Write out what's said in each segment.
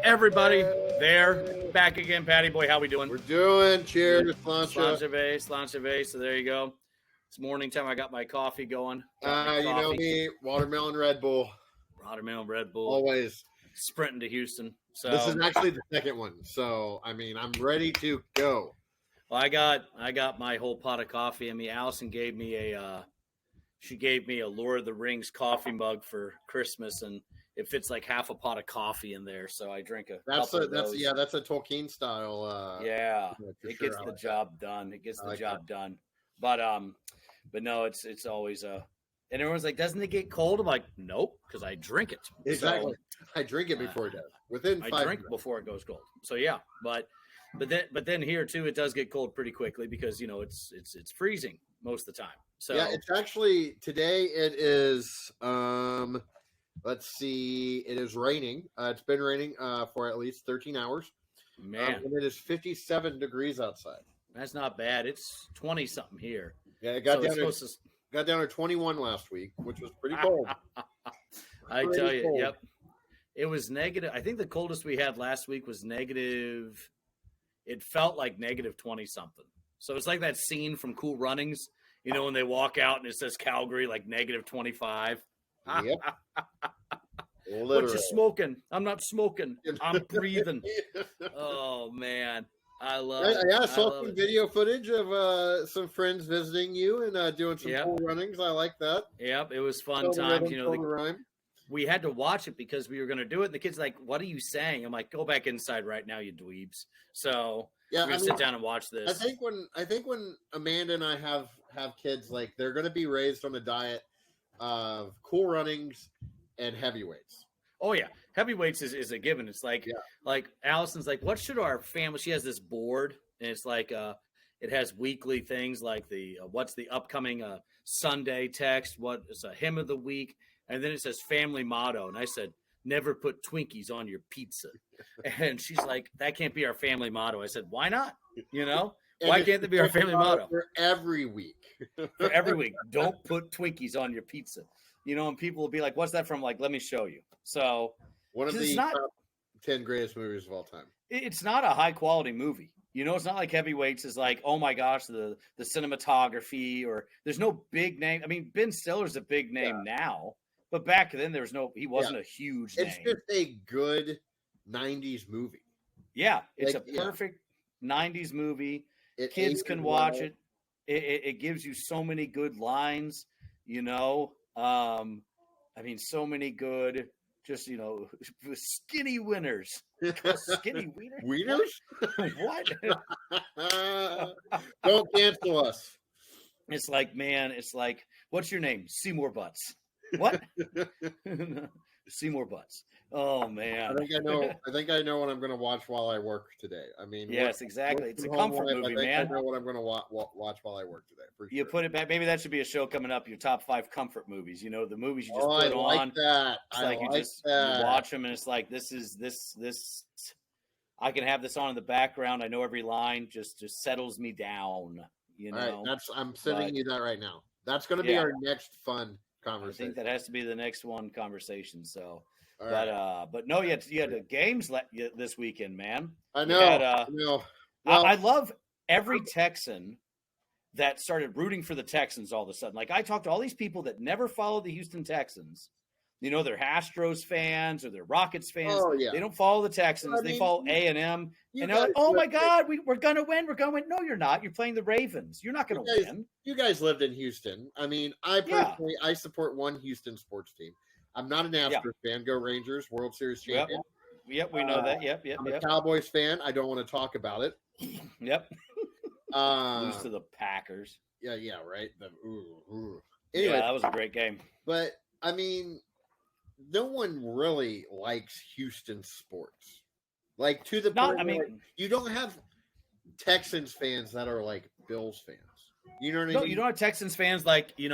everybody. There, back again, Patty Boy. How we doing? We're doing. Cheers, Slanche. So there you go. It's morning time. I got my coffee going. You know me, watermelon Red Bull. Watermelon Red Bull. Always. Sprinting to Houston. So this is actually the second one. So, I mean, I'm ready to go. Well, I got my whole pot of coffee. I mean, Allison gave me a Lord of the Rings coffee mug for Christmas, and it fits like half a pot of coffee in there. So I drink that's a Tolkien style. It gets the job done. It gets the job done. But no, it's always and everyone's like, doesn't it get cold? I'm like, nope, because I drink it. Exactly. So, I drink it before it does. I drink before it goes cold. So yeah, but then here too, it does get cold pretty quickly because it's freezing most of the time. So yeah, it's actually today. It is. Let's see. It is raining. It's been raining for at least 13 hours. Man, and it is 57 degrees outside. That's not bad. It's 20 something here. Yeah, it got down to 21 last week, which was pretty cold. I tell you, yep. It was negative. I think the coldest we had last week was negative. It felt like negative 20 something. So it's like that scene from Cool Runnings, when they walk out and it says Calgary, like negative 25. Yep. What you smoking? I'm not smoking. I'm breathing. Oh man, I love it. Yeah, I saw some video footage of some friends visiting you and doing some cool runnings. I like that. Yep, it was fun times. We had to watch it because we were going to do it. And the kid's like, "What are you saying?" I'm like, "Go back inside right now, you dweebs." So we're gonna sit down and watch this. I think when Amanda and I have kids, like they're going to be raised on a diet of cool runnings and heavyweights. Oh yeah, heavyweights is a given. It's like Allison's like, what should our family? She has this board, and it's like it has weekly things like the what's the upcoming Sunday text, what is a hymn of the week, and then it says family motto. And I said, never put Twinkies on your pizza. And she's like, that can't be our family motto. I said, why not? Why can't that be our family motto? For every week. For every week. Don't put Twinkies on your pizza. And people will be like, what's that from? Like, let me show you. So one of the top 10 greatest movies of all time. It's not a high quality movie. It's not like Heavyweights is like, oh my gosh, the cinematography or there's no big name. I mean, Ben Stiller's a big name now, but back then he wasn't a huge name. It's just a good 90s movie. Yeah. It's a perfect 90s movie. Kids can watch it. It gives you so many good lines, I mean, so many good, just, skinny winners. Skinny wieners? What? Don't cancel us. It's like, what's your name? Seymour Butts. What? Seymour Butts. Oh man. I think I know what I'm going to watch while I work today. I mean, yes, exactly. It's a comfort movie, man. I know what I'm going to watch while I work today. You put it back. Maybe that should be a show coming up. Your top 5 comfort movies. The movies you just put I like on. That. It's like you watch them, and it's like this. I can have this on in the background. I know every line. Just settles me down. All right, I'm sending you that right now. That's going to be our next fun conversation. I think that has to be the next one conversation. So. But no, you had the games this weekend, man. I know. Well, I love every Texan that started rooting for the Texans all of a sudden. Like I talked to all these people that never followed the Houston Texans. They're Astros fans or they're Rockets fans. Oh, yeah. They don't follow the Texans. They follow A&M. And they're like, oh, my God, we're going to win. We're going to win. No, you're not. You're playing the Ravens. You're not going to win. You guys lived in Houston. I mean, I personally, I support one Houston sports team. I'm not an Astros fan. Go Rangers, World Series champion. Yep, we know that. Yep. I'm a Cowboys fan. I don't want to talk about it. Yep. Lose to the Packers. Yeah, right. Anyway, that was a great game. But, I mean, no one really likes Houston sports. Like, to the point where you don't have Texans fans that are like Bills fans. You know what I mean? No, you don't have Texans fans like, you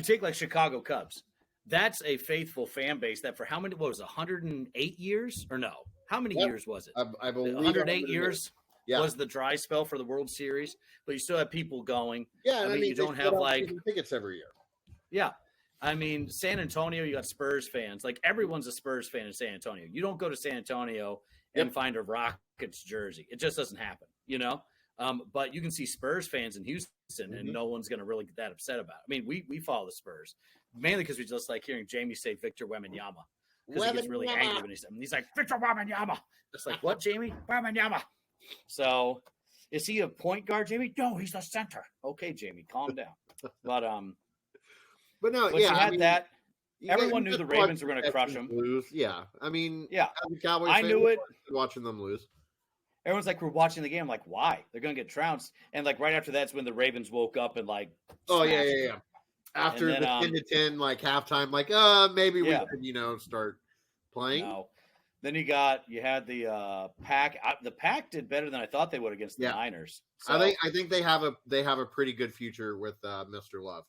take like Chicago Cubs. That's a faithful fan base that for how many, 108 years or no? How many years was it? I believe 108 years was the dry spell for the World Series, but you still have people going. Yeah. I mean you don't have like tickets every year. Yeah. I mean, San Antonio, you got Spurs fans. Like everyone's a Spurs fan in San Antonio. You don't go to San Antonio and find a Rockets jersey. It just doesn't happen, you know. But you can see Spurs fans in Houston, and no one's going to really get that upset about it. I mean, we follow the Spurs mainly because we just like hearing Jamie say Victor Wembanyama because he gets really angry when he's like Victor Wembanyama. It's like, what, Jamie? Wembanyama. So, is he a point guard, Jamie? No, he's the center. Okay, Jamie, calm down. But no, you had that. Everyone knew the Ravens were going to crush them. Lose. Yeah, I mean, yeah, as a Cowboys I fan, knew it. Watching them lose. Everyone's like, we're watching the game. I'm like, why? They're going to get trounced. And like right after that's when the Ravens woke up and like, oh yeah. After the 10-10, like halftime, like maybe we could start playing. No. Then you had the Pack. The Pack did better than I thought they would against the Niners. So, I think they have a pretty good future with Mr. Love.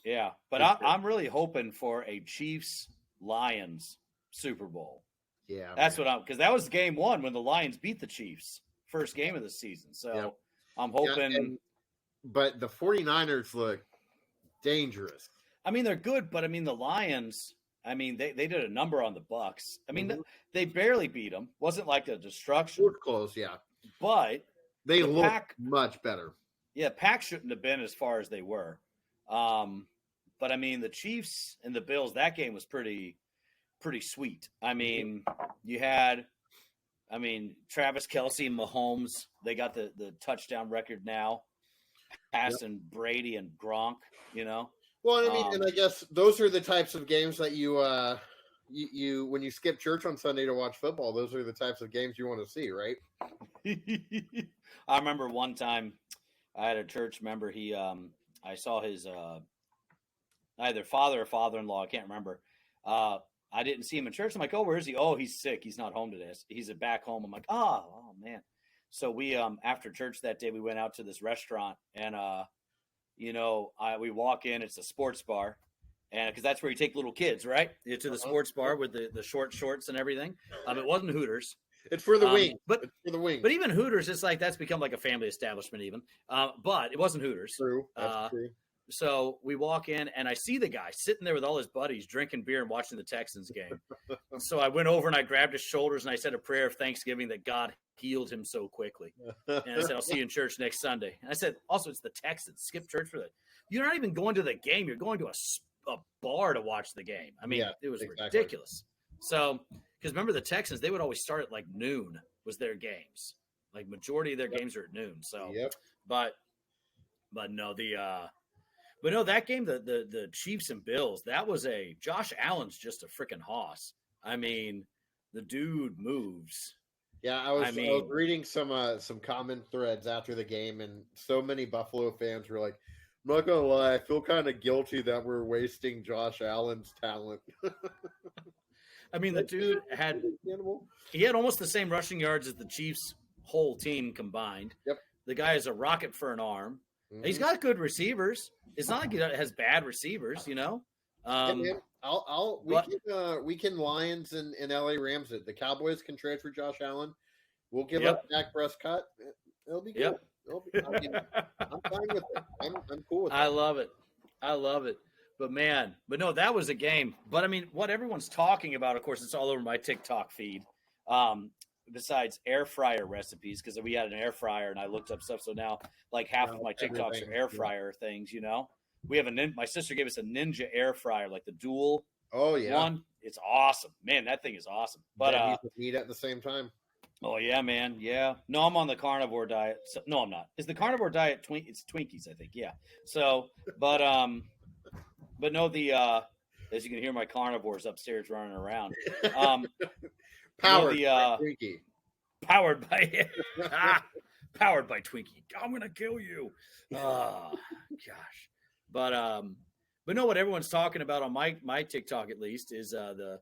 Yeah, but I'm really hoping for a Chiefs-Lions Super Bowl. Yeah, that's what because that was game one when the Lions beat the Chiefs, first game of the season. So I'm hoping. But the 49ers look dangerous. I mean, they're good, but I mean the Lions. I mean, they did a number on the Bucks. I mean, they barely beat them. Wasn't like a destruction. It was close, yeah. But they look much better. Yeah, Pack shouldn't have been as far as they were. But I mean, the Chiefs and the Bills, that game was pretty sweet. I mean, you had, Travis Kelce and Mahomes, they got the touchdown record now, passing Brady and Gronk, you know. Well, I mean, and I guess those are the types of games that you when you skip church on Sunday to watch football, those are the types of games you want to see, right? I remember one time I had a church member. He, I saw his either father or father-in-law. I can't remember. I didn't see him in church. I'm like, oh, where is he? Oh, he's sick. He's not home today. He's back home. I'm like, oh man. So we, after church that day, we went out to this restaurant and, we walk in, it's a sports bar. And because that's where you take little kids, right? To the sports bar with the short shorts and everything. It wasn't Hooters. It's for the wing. But it's for the wing. But even Hooters, it's like that's become like a family establishment even. But it wasn't Hooters. True. That's true. So we walk in and I see the guy sitting there with all his buddies drinking beer and watching the Texans game. So I went over and I grabbed his shoulders and I said a prayer of thanksgiving that God healed him so quickly. And I said, I'll see you in church next Sunday. And I said, also, it's the Texans. Skip church for that. You're not even going to the game. You're going to a bar to watch the game. I mean, it was ridiculous. So, because remember the Texans, they would always start at like noon was their games. Like majority of their games are at noon. So, but no, But no, that game, the Chiefs and Bills, that was Josh Allen's just a freaking hoss. I mean, the dude moves. Yeah, I was reading some comment threads after the game, and so many Buffalo fans were like, I'm not gonna lie, I feel kind of guilty that we're wasting Josh Allen's talent. I mean, the dude had almost the same rushing yards as the Chiefs' whole team combined. Yep. The guy is a rocket for an arm. Mm-hmm. He's got good receivers. It's not like he has bad receivers, you know. We can Lions and LA Rams it. The Cowboys can trade for Josh Allen. We'll give up Dak Prescott. It'll be good. Yep. I'm fine with it. I'm cool with it. I love it. But no, that was a game. But I mean, what everyone's talking about, of course, it's all over my TikTok feed. Besides air fryer recipes, because we had an air fryer and I looked up stuff. So now like half of my TikToks are air fryer things, you know. We have my sister gave us a Ninja air fryer, like the dual one. It's awesome. Man, that thing is awesome. But eat at the same time. Oh yeah, man. Yeah. No, I'm on the carnivore diet. So, no, I'm not. Is the carnivore diet it's Twinkies, I think. Yeah. So, but no, as you can hear my carnivores upstairs running around. Powered by Twinkie. Powered by Twinkie. I'm gonna kill you. Oh gosh. But no, what everyone's talking about on my TikTok at least is the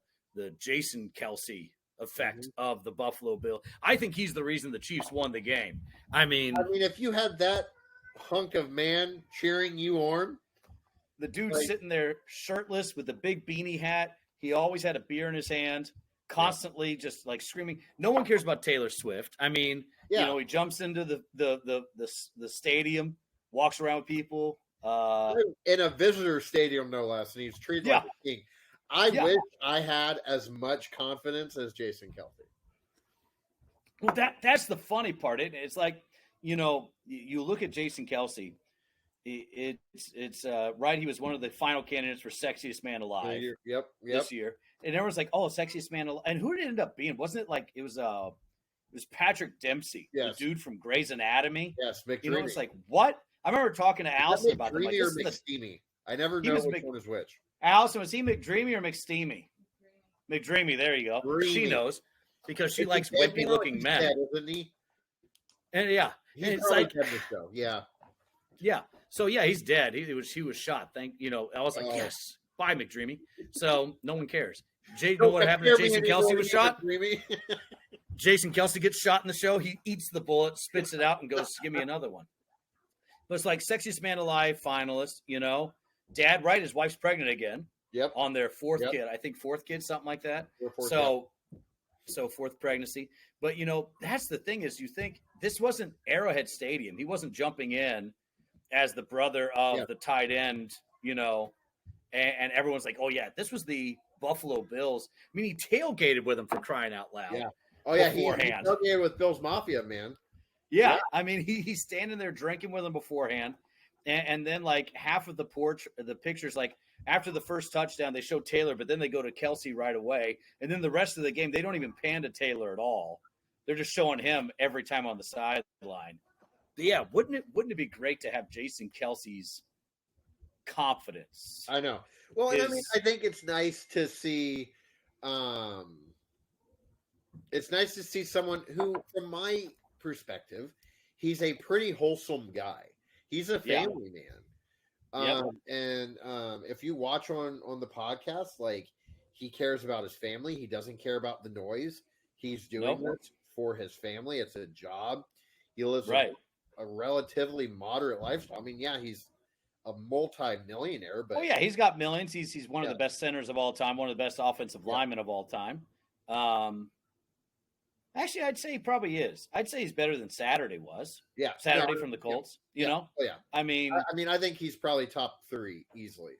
Jason Kelce effect of the Buffalo Bill. I think he's the reason the Chiefs won the game. I mean, if you had that hunk of man cheering you on, the dude sitting there shirtless with a big beanie hat. He always had a beer in his hand. Constantly just like screaming. No one cares about Taylor Swift. I mean, you know, he jumps into the stadium, walks around with people. In a visitor stadium, no less, and he's treated like a king. I wish I had as much confidence as Jason Kelce. Well, that's the funny part. It's like, you look at Jason Kelce. It's right. He was one of the final candidates for sexiest man alive Yep. this year, and everyone's like, "Oh, sexiest man alive." And who did it end up being? Wasn't it like it was Patrick Dempsey, the dude from Grey's Anatomy? Yes, McDreamy. It's like, what? I remember talking to Allison about that. Like, or McSteamy? I never know which one is which. Allison, was he McDreamy or McSteamy? McDreamy. There you go. Dreamy. She knows because she likes wimpy looking men, dead, isn't he? And yeah, and it's like yeah. So yeah, he's dead. He was shot. I was like, yes, bye McDreamy. So no one cares. Know what happened to Jason Kelce was shot? Jason Kelce gets shot in the show. He eats the bullet, spits it out, and goes, "Give me another one." But it's like sexiest man alive finalist. Dad, right? His wife's pregnant again. Yep. On their fourth kid, I think fourth kid, something like that. So fourth pregnancy. But that's the thing is, you think this wasn't Arrowhead Stadium. He wasn't jumping in as the brother of the tight end, and everyone's like, "Oh yeah, this was the Buffalo Bills." I mean, he tailgated with him, for crying out loud. Yeah. Oh yeah, he tailgated with Bills Mafia, man. Yeah. I mean, he's standing there drinking with him beforehand, and then like half of the pictures, like after the first touchdown, they show Taylor, but then they go to Kelce right away, and then the rest of the game they don't even pan to Taylor at all. They're just showing him every time on the sideline. But yeah, wouldn't it be great to have Jason Kelce's confidence? I know. Well, and I mean, I think it's nice to see. It's nice to see someone who, from my perspective, he's a pretty wholesome guy. He's a family man. And if you watch on the podcast, like, he cares about his family. He doesn't care about the noise. He's doing this for his family. It's a job. He lives a relatively moderate lifestyle. I mean, yeah, he's a multi-millionaire, but he's got millions. He's one of the best centers of all time, one of the best offensive linemen of all time. Actually, I'd say he probably is. I'd say he's better than Saturday was. Yeah, Saturday from the Colts. You know. Oh yeah. I mean, I think he's probably top 3 easily.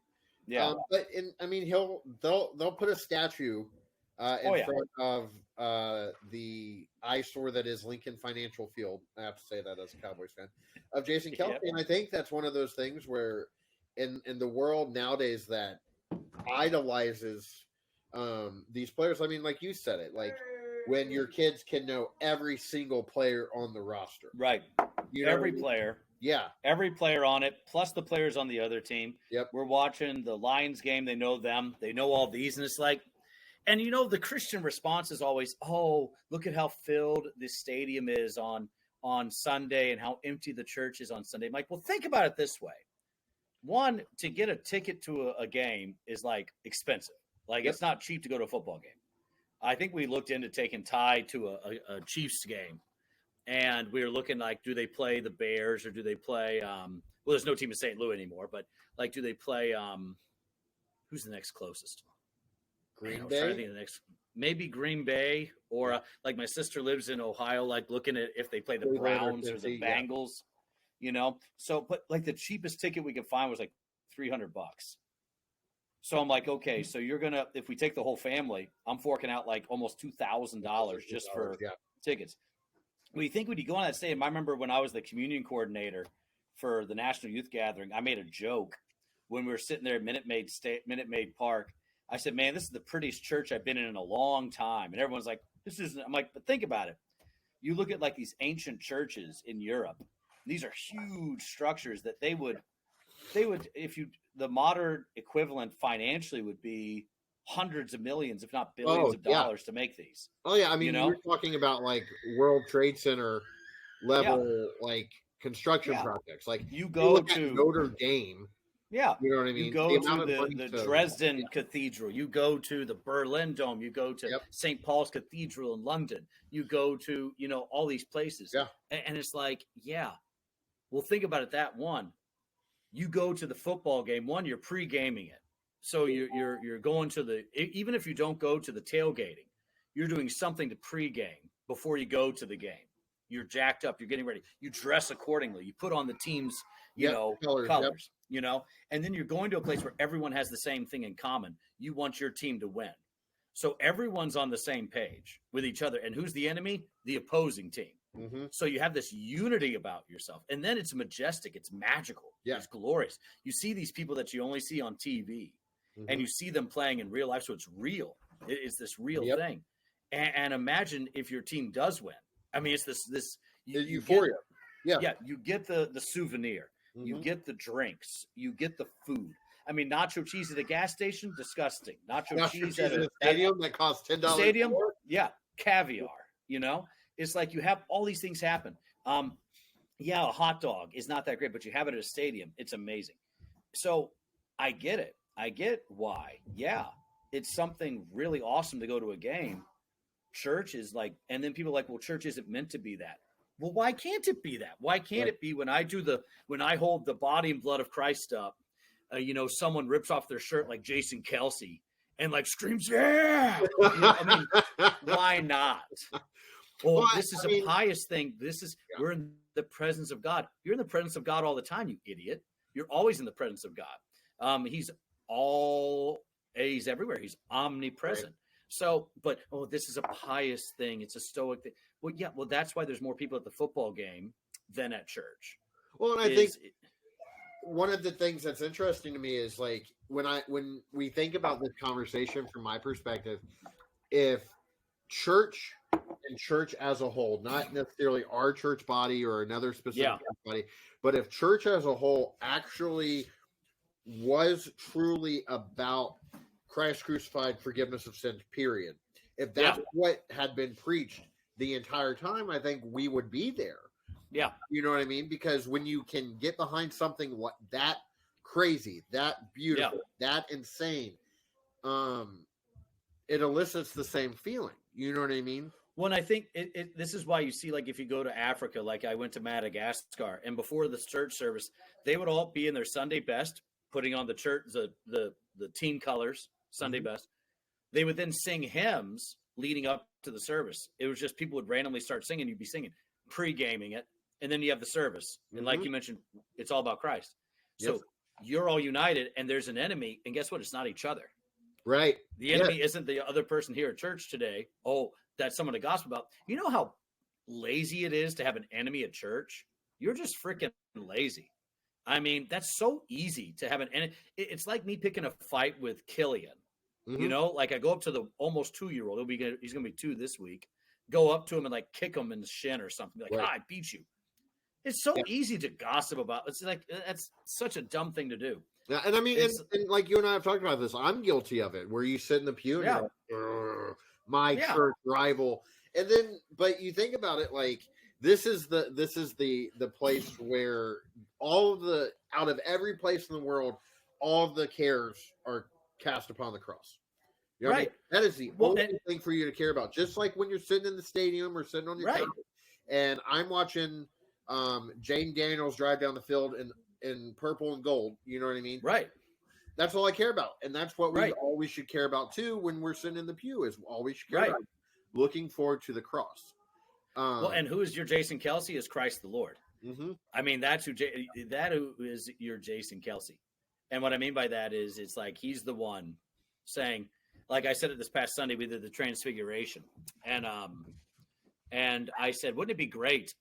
Yeah. They'll put a statue in front of the eyesore that is Lincoln Financial Field. I have to say that as a Cowboys fan of Jason Kelce, and I think that's one of those things where, in the world nowadays that idolizes these players. I mean, like you said it, like when your kids can know every single player on the roster, right? Every player. Yeah. Every player on it, plus the players on the other team. Yep. We're watching the Lions game. They know them. They know all these. And it's like, and the Christian response is always, oh, look at how filled this stadium is on Sunday and how empty the church is on Sunday. I'm like, well, think about it this way. One, to get a ticket to a game is like expensive. Like It's not cheap to go to a football game. I think we looked into taking Ty to a Chiefs game. And we were looking like, do they play the Bears or do they play well, there's no team in St. Louis anymore, but like, do they play who's the next closest? Green Bay? Maybe Green Bay or like my sister lives in Ohio, like looking at if they play the Browns or the Bengals, So, but like the cheapest ticket we could find was like $300. So I'm like, okay, so you're going to, if we take the whole family, I'm forking out like almost $2,000 just for tickets. When you think when you go on that stadium, I remember when I was the communion coordinator for the National Youth Gathering, I made a joke when we were sitting there at Minute Maid Park. I said, man, this is the prettiest church I've been in a long time. And everyone's like, this isn't. I'm like, but think about it. You look at like these ancient churches in Europe. These are huge structures that they would, the modern equivalent financially would be hundreds of millions, if not billions of dollars to make these. Oh yeah. I mean, you're talking about like World Trade Center level, like construction projects. Like you go to Notre Dame. Yeah. You know what I mean? You go to the Dresden Cathedral. You go to the Berlin Dome. You go to St. Paul's Cathedral in London. You go to, all these places. Yeah. And it's like, well, think about it. That one, you go to the football game. One, you're pre-gaming it. So you're going to even if you don't go to the tailgating, you're doing something to pre-game before you go to the game. You're jacked up. You're getting ready. You dress accordingly. You put on the team's, colors, and then you're going to a place where everyone has the same thing in common. You want your team to win. So everyone's on the same page with each other. And who's the enemy? The opposing team. Mm-hmm. So you have this unity about yourself. And then it's majestic. It's magical. Yeah. It's glorious. You see these people that you only see on TV, and you see them playing in real life. So it's real. It's this real thing. And imagine if your team does win. I mean, it's this euphoria. Yeah. You get the souvenir. You get the drinks. You get the food. I mean, nacho cheese at a gas station, disgusting. Nacho cheese at a stadium that costs $10. Stadium, yeah, caviar. You know, it's like you have all these things happen. Yeah, a hot dog is not that great, but you have it at a stadium. It's amazing. So I get it. I get why. Yeah, it's something really awesome to go to a game. Church is like, and then people are like, well, church isn't meant to be that. Well, why can't it be that? Why can't it be when I hold the body and blood of Christ up? Someone rips off their shirt like Jason Kelce and like screams, yeah. I mean, why not? Well, this is a pious thing. We're in the presence of God. You're in the presence of God all the time, you idiot. You're always in the presence of God. He's everywhere. He's omnipresent. Right. So, but, this is a pious thing. It's a stoic thing. Well, yeah, that's why there's more people at the football game than at church. Well, and I think one of the things that's interesting to me is like when we think about this conversation from my perspective, if church and church as a whole, not necessarily our church body or another specific body, but if church as a whole actually was truly about Christ crucified, forgiveness of sins, period. If that's what had been preached the entire time, I think we would be there. Yeah. You know what I mean? Because when you can get behind something that crazy, that beautiful, that insane, it elicits the same feeling. You know what I mean? Well, and I think this is why you see, like, if you go to Africa, like I went to Madagascar, and before the church service, they would all be in their Sunday best, putting on the church, the team colors, Sunday best. They would then sing hymns leading up to the service. It was just people would randomly start singing. You'd be singing, pre-gaming it, and then you have the service. And like you mentioned, it's all about Christ. So you're all united, and there's an enemy, and guess what? It's not each other. Right. The enemy isn't the other person here at church today. Oh, that's someone to gossip about. You know how lazy it is to have an enemy at church? You're just freaking lazy. I mean, that's so easy to have an enemy. It's like me picking a fight with Killian. You know, like I go up to the almost 2-year-old. He's going to be 2 this week. Go up to him and like kick him in the shin or something. Like, I beat you. It's so easy to gossip about. It's like, that's such a dumb thing to do. Yeah, and I mean, and like you and I have talked about this, I'm guilty of it, where you sit in the pew and you're like, my church rival. And then, but you think about it, like, this is the place where out of every place in the world, all of the cares are cast upon the cross. You know what I mean? That is the only thing for you to care about. Just like when you're sitting in the stadium or sitting on your couch, and I'm watching Jane Daniels drive down the field in purple and gold. You know what I mean? Right. That's all I care about, and that's what we always should care about too. When we're sitting in the pew, is all we should care about. Looking forward to the cross. And who is your Jason Kelce? Is Christ the Lord? I mean, that's who is your Jason Kelce. And what I mean by that is, it's like he's the one saying, like I said it this past Sunday, we did the Transfiguration, and I said, wouldn't it be great?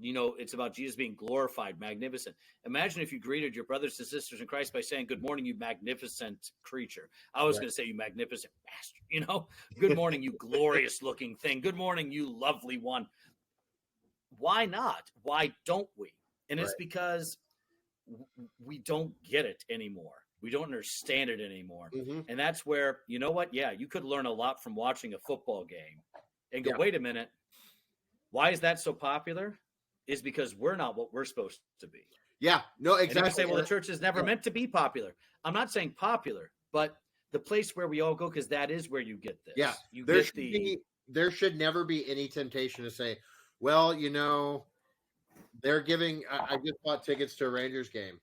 You know, it's about Jesus being glorified, magnificent. Imagine if you greeted your brothers and sisters in Christ by saying, good morning, you magnificent creature. I was going to say, you magnificent bastard, you know, good morning, you glorious looking thing. Good morning, you lovely one. Why not? Why don't we? And it's because we don't get it anymore. We don't understand it anymore. And that's where, you know what? Yeah, you could learn a lot from watching a football game and go, wait a minute. Why is that so popular? Is because we're not what we're supposed to be. Yeah, no, exactly. And I say, well, the church is never meant to be popular. I'm not saying popular, but the place where we all go, because that is where you get this. Yeah, there should never be any temptation to say, well, you know, they're giving. I just bought tickets to a Rangers game.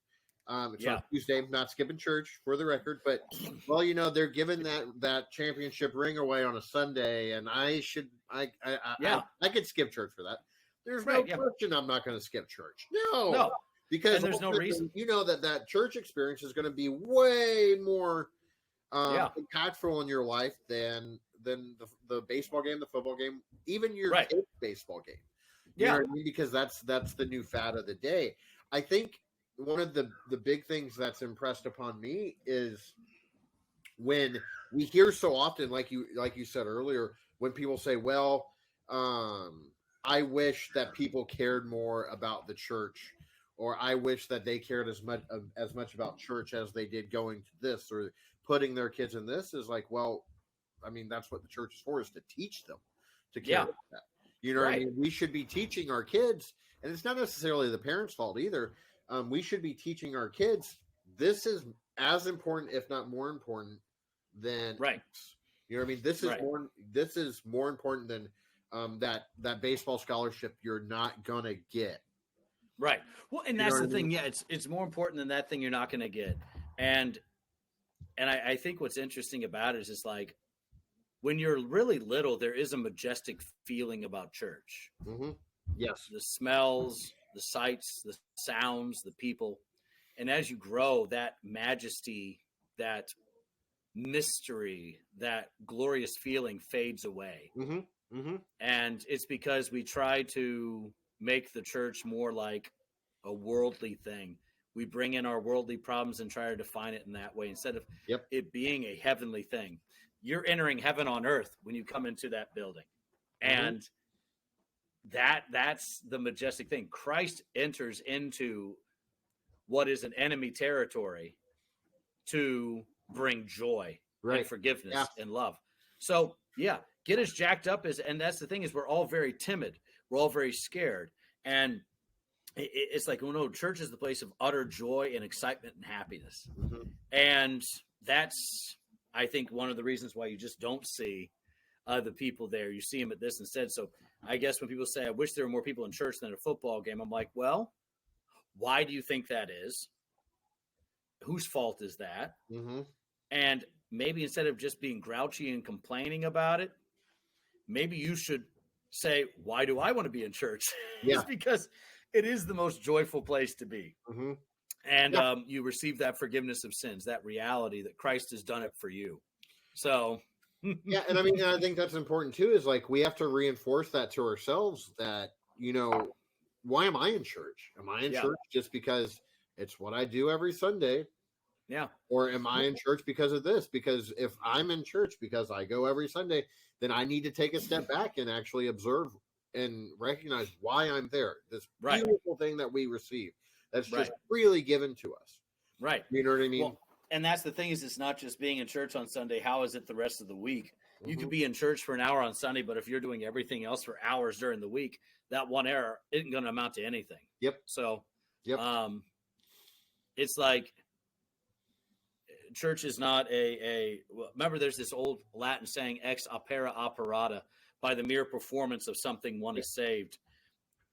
It's on Tuesday. I'm not skipping church for the record, but well, you know, they're giving that championship ring away on a Sunday, and I could skip church for that. There's no question I'm not going to skip church. No, because there's no reason. You know that church experience is going to be way more impactful in your life than the baseball game, the football game, even your Right. kid's baseball game. You Yeah. know what I mean? Because that's the new fad of the day. I think one of the big things that's impressed upon me is when we hear so often, like you said earlier, when people say, well, I wish that people cared more about the church, or I wish that they cared as much about church as they did going to this or putting their kids in this, is like, well, I mean, that's what the church is for, is to teach them to care about that. You know what I mean? We should be teaching our kids, and it's not necessarily the parents' fault either. We should be teaching our kids, this is as important, if not more important, than you know what I mean? This is more important than that baseball scholarship you're not gonna get. Right. Well, and that's the thing. Yeah, it's more important than that thing you're not gonna get. And I think what's interesting about it is just like, when you're really little, there is a majestic feeling about church. Mm-hmm. Yes. The smells, the sights, the sounds, the people. And as you grow, that majesty, that mystery, that glorious feeling fades away. Mm-hmm. Mm-hmm. And it's because we try to make the church more like a worldly thing. We bring in our worldly problems and try to define it in that way instead of it being a heavenly thing. You're entering heaven on earth when you come into that building. And that's the majestic thing. Christ enters into what is an enemy territory to bring joy and forgiveness and love. So get as jacked up as, and that's the thing, is we're all very timid. We're all very scared. And it's like, no, church is the place of utter joy and excitement and happiness. Mm-hmm. And that's, I think, one of the reasons why you just don't see the people there. You see them at this instead. So I guess when people say, I wish there were more people in church than a football game, I'm like, well, why do you think that is? Whose fault is that? Mm-hmm. And maybe instead of just being grouchy and complaining about it, maybe you should say, why do I want to be in church? It's because it is the most joyful place to be. Mm-hmm. And you receive that forgiveness of sins, that reality that Christ has done it for you. So and I mean, I think that's important too, is like, we have to reinforce that to ourselves, that, you know, why am I in church? Am I in church just because it's what I do every Sunday? Yeah. Or am I in church because of this? Because if I'm in church because I go every Sunday, then I need to take a step back and actually observe and recognize why I'm there. This beautiful thing that we receive that's just freely given to us. Right. You know what I mean? Well, and that's the thing, is it's not just being in church on Sunday. How is it the rest of the week? Mm-hmm. You could be in church for an hour on Sunday, but if you're doing everything else for hours during the week, that 1 hour isn't going to amount to anything. Yep. So it's like, church is not remember, there's this old Latin saying, ex opera operata, by the mere performance of something one is saved.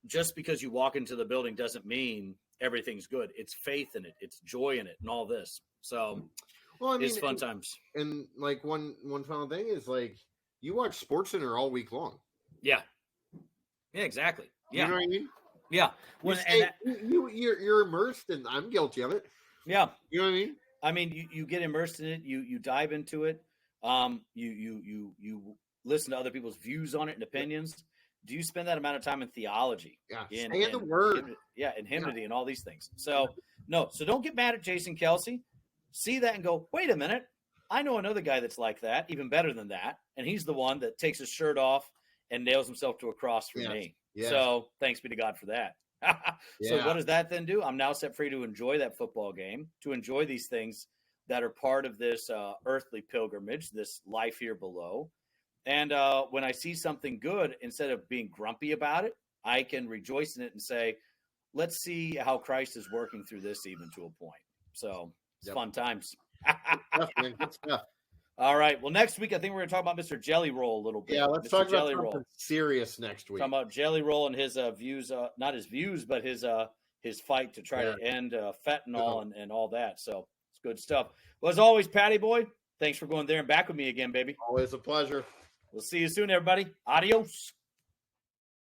Just because you walk into the building doesn't mean everything's good. It's faith in it. It's joy in it and all this. So I mean, it's fun times. And like one final thing is, like, you watch SportsCenter all week long. Yeah. Yeah, exactly. Yeah. You know what I mean? Yeah. You're immersed, and I'm guilty of it. Yeah. You know what I mean? I mean, you get immersed in it. You dive into it. You listen to other people's views on it and opinions. Do you spend that amount of time in theology? Yeah. In the word. In hymnody and all these things. So don't get mad at Jason Kelce. See that and go, wait a minute. I know another guy that's like that, even better than that. And he's the one that takes his shirt off and nails himself to a cross for me. Yes. So thanks be to God for that. So what does that then do? I'm now set free to enjoy that football game, to enjoy these things that are part of this earthly pilgrimage, this life here below. And when I see something good, instead of being grumpy about it, I can rejoice in it and say, let's see how Christ is working through this even to a point. So it's fun times. Good stuff. All right. Well, next week, I think we're going to talk about Mr. Jelly Roll a little bit. Yeah, let's talk about something serious next week. Talking about Jelly Roll and his views, not his views, but his fight to try to end fentanyl and all that. So it's good stuff. Well, as always, Patty Boy, thanks for going there and back with me again, baby. Always a pleasure. We'll see you soon, everybody. Adios.